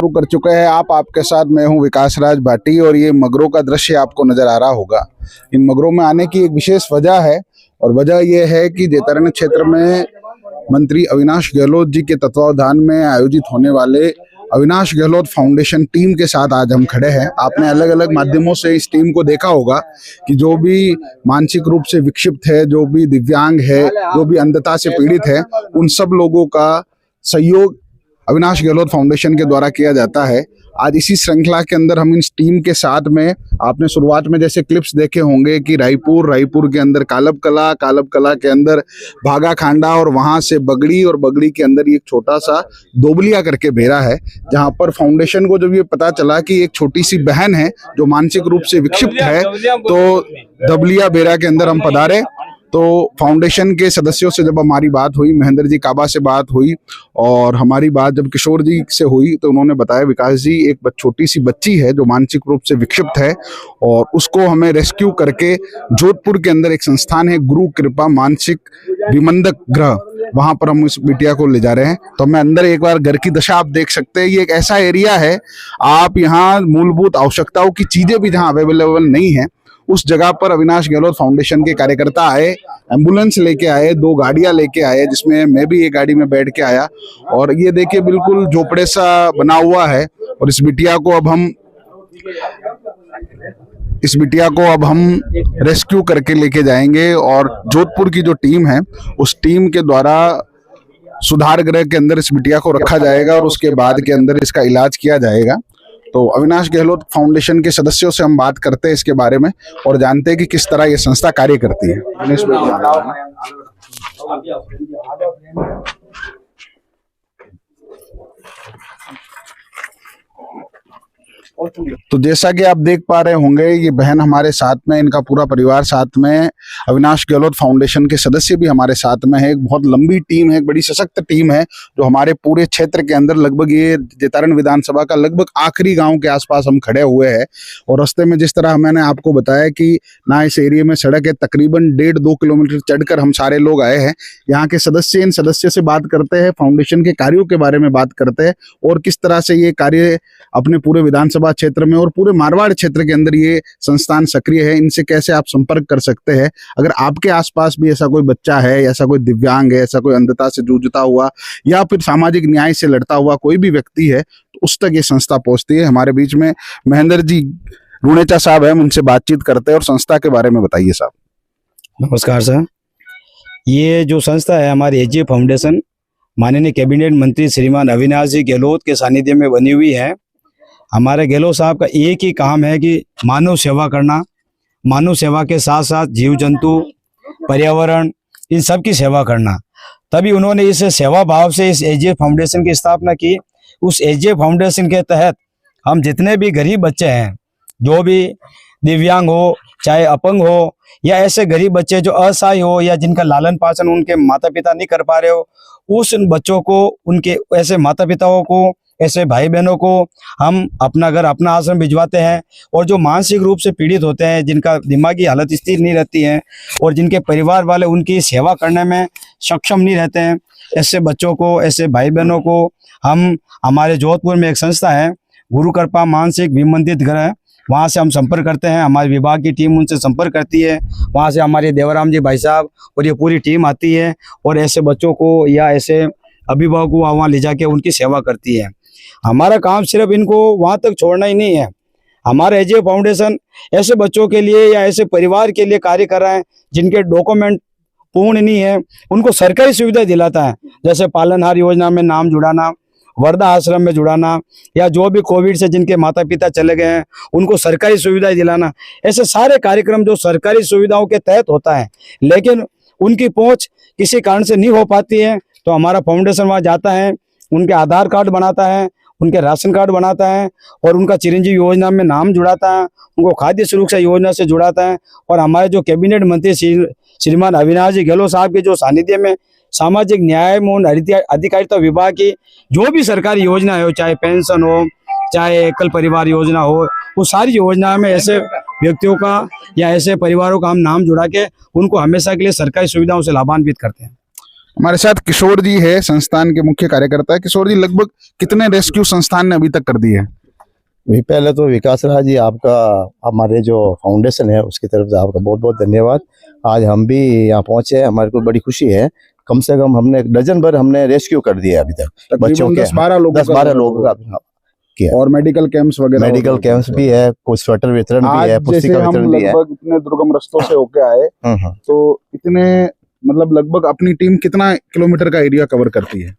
शुरू कर चुका है। आपके साथ मैं हूं विकास राज भाटी और ये मगरों का दृश्य आपको नजर आ रहा होगा। इन मगरों में आने की एक विशेष वजह है और वजह यह है कि जैतारण्य क्षेत्र में मंत्री अविनाश गहलोत जी के तत्वावधान में आयोजित होने वाले अविनाश गहलोत फाउंडेशन टीम के साथ आज हम खड़े हैं। आपने अलग अलग माध्यमों से इस टीम को देखा होगा कि जो भी मानसिक रूप से विक्षिप्त है, जो भी दिव्यांग है, जो भी अंधता से पीड़ित है, उन सब लोगों का सहयोग अविनाश गहलोत फाउंडेशन के द्वारा किया जाता है। आज इसी श्रृंखला के अंदर हम इस टीम के साथ में, आपने शुरुआत में जैसे क्लिप्स देखे होंगे कि रायपुर के अंदर कालब कला के अंदर भागा खांडा और वहां से बगड़ी और बगड़ी के अंदर एक छोटा सा दोबलिया करके बेरा है, जहां पर फाउंडेशन को जब ये पता चला कि एक छोटी सी बहन है जो मानसिक रूप से विक्षिप्त है, तो दबलिया बेरा के अंदर हम पधारे। तो फाउंडेशन के सदस्यों से जब हमारी बात हुई, महेंद्र जी काबा से बात हुई और हमारी बात जब किशोर जी से हुई, तो उन्होंने बताया विकास जी एक छोटी सी बच्ची है जो मानसिक रूप से विक्षिप्त है और उसको हमें रेस्क्यू करके जोधपुर के अंदर एक संस्थान है गुरु कृपा मानसिक विमंदक गृह, वहां पर हम इस बिटिया को ले जा रहे हैं। तो मैं अंदर एक बार घर की दशा आप देख सकते हैं। ये एक ऐसा एरिया है, आप यहाँ मूलभूत आवश्यकताओं की चीजें भी जहाँ अवेलेबल नहीं है, उस जगह पर अविनाश गहलोत फाउंडेशन के कार्यकर्ता आए, एम्बुलेंस लेके आए, 2 गाड़ियां लेके आए, जिसमें मैं भी एक गाड़ी में बैठ के आया। और ये देखिए बिल्कुल झोपड़े सा बना हुआ है और इस बिटिया को अब हम रेस्क्यू करके लेके जाएंगे और जोधपुर की जो टीम है उस टीम के द्वारा सुधार गृह के अंदर इस बिटिया को रखा जाएगा और उसके बाद के अंदर इसका इलाज किया जाएगा। तो अविनाश गहलोत फाउंडेशन के सदस्यों से हम बात करते हैं इसके बारे में और जानते हैं कि किस तरह ये संस्था कार्य करती है। तो जैसा कि आप देख पा रहे होंगे, ये बहन हमारे साथ में, इनका पूरा परिवार साथ में, अविनाश गहलोत फाउंडेशन के सदस्य भी हमारे साथ में है। एक बहुत लंबी टीम है, एक बड़ी सशक्त टीम है जो हमारे पूरे क्षेत्र के अंदर लगभग ये जैतारण विधानसभा का लगभग आखिरी गांव के आसपास हम खड़े हुए हैं। और रास्ते में जिस तरह मैंने आपको बताया कि ना इस एरिया में सड़क है, तकरीबन 1.5-2 किलोमीटर चढ़कर हम सारे लोग आए हैं। यहाँ के सदस्य, इन सदस्य से बात करते हैं, फाउंडेशन के कार्यों के बारे में बात करते हैं और किस तरह से ये कार्य अपने पूरे विधानसभा क्षेत्र में और पूरे मारवाड़ क्षेत्र के अंदर ये संस्थान सक्रिय है। इनसे कैसे आप संपर्क कर सकते हैं। अगर आपके आसपास भी ऐसा कोई बच्चा है, ऐसा कोई दिव्यांग है, ऐसा कोई अंधता से जूझता हुआ या फिर सामाजिक न्याय से लड़ता हुआ कोई भी व्यक्ति है, तो उस तक ये संस्था पहुंचती है। हमारे बीच में महेंद्र जी रूणेचा साहब है, उनसे बातचीत करते हैं और संस्था के बारे में बताइए साहब। नमस्कार सर। ये जो संस्था है हमारी एचजे फाउंडेशन, माननीय कैबिनेट मंत्री श्रीमान अविनाश जी गहलोत के सानिध्य में बनी हुई है। हमारे गहलोत साहब का एक ही काम है कि मानव सेवा करना, मानव सेवा के साथ साथ जीव जंतु, पर्यावरण, इन सब की सेवा करना। तभी उन्होंने इस सेवा भाव से इस एचजे फाउंडेशन की स्थापना की। उस एचजे फाउंडेशन के तहत हम जितने भी गरीब बच्चे हैं, जो भी दिव्यांग हो, चाहे अपंग हो, या ऐसे गरीब बच्चे जो असहाय हो या जिनका लालन पालन उनके माता पिता नहीं कर पा रहे हो, उस बच्चों को, उनके ऐसे माता पिताओं को, ऐसे भाई बहनों को हम अपना घर, अपना आश्रम भिजवाते हैं। और जो मानसिक रूप से पीड़ित होते हैं, जिनका दिमागी हालत स्थिर नहीं रहती है और जिनके परिवार वाले उनकी सेवा करने में सक्षम नहीं रहते हैं, ऐसे बच्चों को, ऐसे भाई बहनों को हम, हमारे जोधपुर में एक संस्था है गुरु कृपा मानसिक विमंदित गृह, वहाँ से हम संपर्क करते हैं। हमारी विभाग की टीम उनसे संपर्क करती है, वहाँ से हमारे देवराम जी भाई साहब और ये पूरी टीम आती है और ऐसे बच्चों को या ऐसे अभिभावक को वहाँ ले जाके उनकी सेवा करती है। हमारा काम सिर्फ इनको वहाँ तक छोड़ना ही नहीं है। हमारा एचजे फाउंडेशन ऐसे बच्चों के लिए या ऐसे परिवार के लिए कार्य कर रहा है जिनके डॉक्यूमेंट पूर्ण नहीं है, उनको सरकारी सुविधा दिलाता है। जैसे पालनहार योजना में नाम जुड़ाना, वर्धा आश्रम में जुड़ाना, या जो भी कोविड से जिनके माता पिता चले गए हैं उनको सरकारी सुविधाएं दिलाना। ऐसे सारे कार्यक्रम जो सरकारी सुविधाओं के तहत होता है, लेकिन उनकी पहुंच किसी कारण से नहीं हो पाती है, तो हमारा फाउंडेशन वहाँ जाता है, उनके आधार कार्ड बनाता है, उनके राशन कार्ड बनाता है और उनका चिरंजीवी योजना में नाम जुड़ाता है, उनको खाद्य सुरक्षा योजना से जुड़ाता है। और हमारे जो कैबिनेट मंत्री श्रीमान अविनाश जी गहलोत साहब के जो सानिध्य में सामाजिक न्याय एवं अधिकारिता विभाग की जो भी सरकारी योजना है, चाहे पेंशन हो, चाहे एकल परिवार योजना हो, वो सारी योजना में ऐसे व्यक्तियों का या ऐसे परिवारों का हम नाम जुड़ा के उनको हमेशा के लिए सरकारी सुविधाओं से लाभान्वित करते हैं। हमारे साथ किशोर जी है, संस्थान के मुख्य कार्यकर्ता है। किशोर जी, लगभग कितने रेस्क्यू संस्थान ने अभी तक कर दिए हैं? भी पहले तो विकास राज जी, आपका हमारे जो फाउंडेशन है उसकी तरफ से आपका बहुत बहुत धन्यवाद। आज हम भी यहाँ पहुंचे हैं, हमारे को बड़ी खुशी है। कम से कम हमने डजन भर हमने रेस्क्यू कर दिया अभी तक बच्चों के, 10-12 लोगों का किया। और मेडिकल कैंप्स वगैरह, मेडिकल कैंप्स भी है, कुछ स्वेटर वितरण भी है, पुस्तिका वितरण भी है। लगभग इतने दुर्गम रास्तों से होके आए, तो इतने मतलब लगभग अपनी टीम कितना किलोमीटर का एरिया कवर करती है?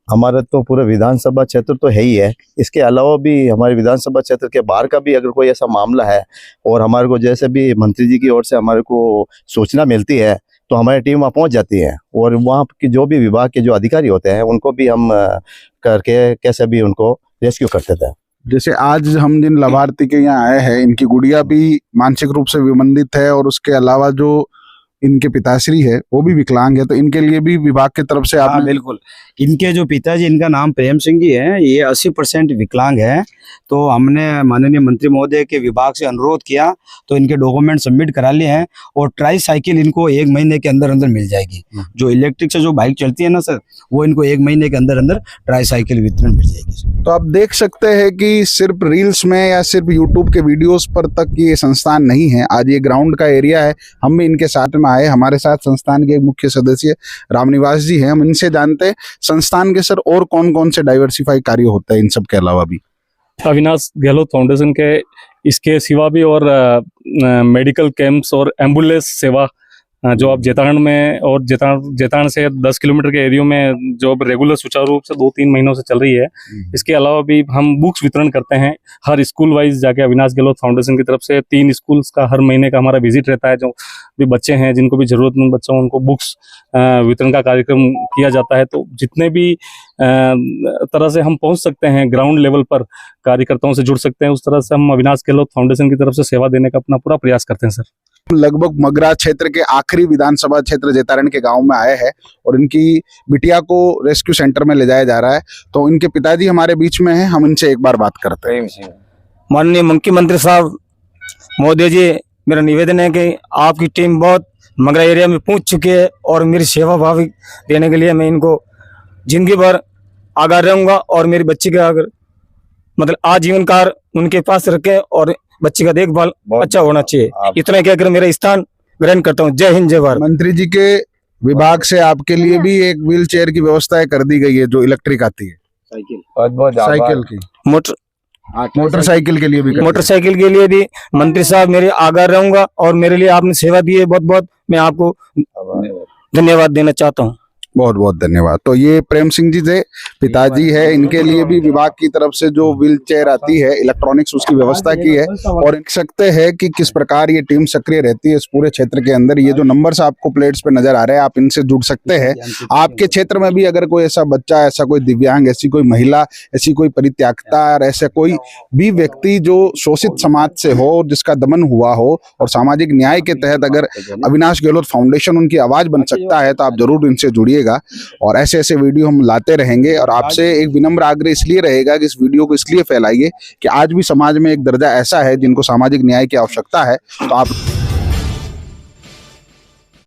हमारा तो पूरा विधानसभा क्षेत्र तो है ही है, इसके अलावा भी हमारे विधानसभा क्षेत्र के बाहर का भी अगर कोई ऐसा मामला है और हमारे को जैसे भी मंत्री जी की ओर से हमारे को सूचना मिलती है तो हमारी टीम वहाँ पहुँच जाती है और वहाँ के जो भी विभाग के जो अधिकारी होते हैं उनको भी हम करके कैसे भी उनको रेस्क्यू करते थे। जैसे आज हम जिन लाभार्थी के यहाँ आए हैं, इनकी गुड़िया भी मानसिक रूप से विमंडित है और उसके अलावा जो इनके पिताश्री है वो भी विकलांग है, तो इनके लिए भी विभाग की तरफ से हाँ बिल्कुल, इनके जो पिताजी, इनका नाम प्रेम सिंह जी है, ये 80% विकलांग है। तो हमने माननीय मंत्री महोदय के विभाग से अनुरोध किया तो इनके डॉक्यूमेंट सबमिट करा लिए हैं और ट्राई साइकिल इनको 1 महीने के अंदर अंदर मिल जाएगी। जो इलेक्ट्रिक से जो बाइक चलती है ना सर, वो इनको 1 महीने के अंदर अंदर ट्राई साइकिल वितरण मिल जाएगी। तो आप देख सकते हैं कि सिर्फ रील्स में या सिर्फ यूट्यूब के वीडियोस पर तक ये संस्थान नहीं है। आज ये ग्राउंड का एरिया है, हम भी इनके साथ में आए। हमारे साथ संस्थान के एक मुख्य सदस्य रामनिवास जी हैं, हम इनसे जानते हैं संस्थान के सर और कौन कौन से डाइवर्सिफाई कार्य होते हैं इन सब के अलावा भी। अविनाश गहलोत फाउंडेशन के इसके सिवा भी और मेडिकल कैंप्स और एम्बुलेंस सेवा जो अब जेतारण में और जेतारण से 10 किलोमीटर के एरिया में जो अब रेगुलर सुचारू रूप से 2-3 महीनों से चल रही है। इसके अलावा भी हम बुक्स वितरण करते हैं हर स्कूल वाइज जाके। अविनाश गहलोत फाउंडेशन की तरफ से 3 स्कूल्स का हर महीने का हमारा विजिट रहता है। जो भी बच्चे हैं जिनको भी जरूरतमंद बच्चों उनको बुक्स वितरण का कार्यक्रम किया जाता है। तो जितने भी तरह से हम पहुंच सकते हैं ग्राउंड लेवल पर, कार्यकर्ताओं से जुड़ सकते हैं, उस तरह से हम अविनाश गहलोत फाउंडेशन की तरफ से सेवा देने का अपना पूरा प्रयास करते हैं सर। लगभग मगरा क्षेत्र के आखिरी विधानसभा क्षेत्र जेतारण के गांव में आए हैं और इनकी बिटिया को रेस्क्यू सेंटर में ले जाया जा रहा है। तो इनके पिताजी हमारे बीच में हैं, हम इनसे एक बार बात करते हैं। माननीय मुख्यमंत्री साहब मोदी जी, मेरा निवेदन है कि आपकी टीम बहुत मगरा एरिया में पहुंच चुकी है और मेरी सेवा भाव देने के लिए मैं इनको जिंदगी भर आगा रहूंगा और मेरी बच्ची का अगर मतलब आजीवन काल उनके पास रखे और बच्ची का देखभाल अच्छा होना चाहिए। इतना कहकर मेरा स्थान ग्रहण करता हूँ। जय हिंद, जय भारत। मंत्री जी के विभाग से आपके लिए भी एक व्हील चेयर की व्यवस्था कर दी गई है जो इलेक्ट्रिक आती है, साइकिल की, मोटरसाइकिल के लिए भी, मोटरसाइकिल के लिए भी मंत्री साहब मेरे आगा रहूंगा और मेरे लिए आपने सेवा दी है, बहुत बहुत मैं आपको धन्यवाद देना चाहता हूँ। बहुत बहुत धन्यवाद। तो ये प्रेम सिंह जी थे, पिताजी है, इनके लिए भी विभाग की तरफ से जो व्हील चेयर आती है इलेक्ट्रॉनिक्स उसकी व्यवस्था की है। और देख सकते हैं कि किस प्रकार ये टीम सक्रिय रहती है इस पूरे क्षेत्र के अंदर। ये जो नंबर्स आपको प्लेट्स पे नजर आ रहे हैं, आप इनसे जुड़ सकते हैं। आपके क्षेत्र में भी अगर कोई ऐसा बच्चा, ऐसा कोई दिव्यांग, ऐसी कोई महिला, ऐसी कोई परित्यागता और ऐसा कोई भी व्यक्ति जो शोषित समाज से हो, जिसका दमन हुआ हो और सामाजिक न्याय के तहत अगर अविनाश गहलोत फाउंडेशन उनकी आवाज बन सकता है तो आप जरूर इनसे जुड़िए और ऐसे ऐसे वीडियो हम लाते रहेंगे। और आपसे एक विनम्र आग्रह इसलिए रहेगा कि इस वीडियो को इसलिए फैलाइए कि आज भी समाज में एक दर्जा ऐसा है जिनको सामाजिक न्याय की आवश्यकता है। तो आप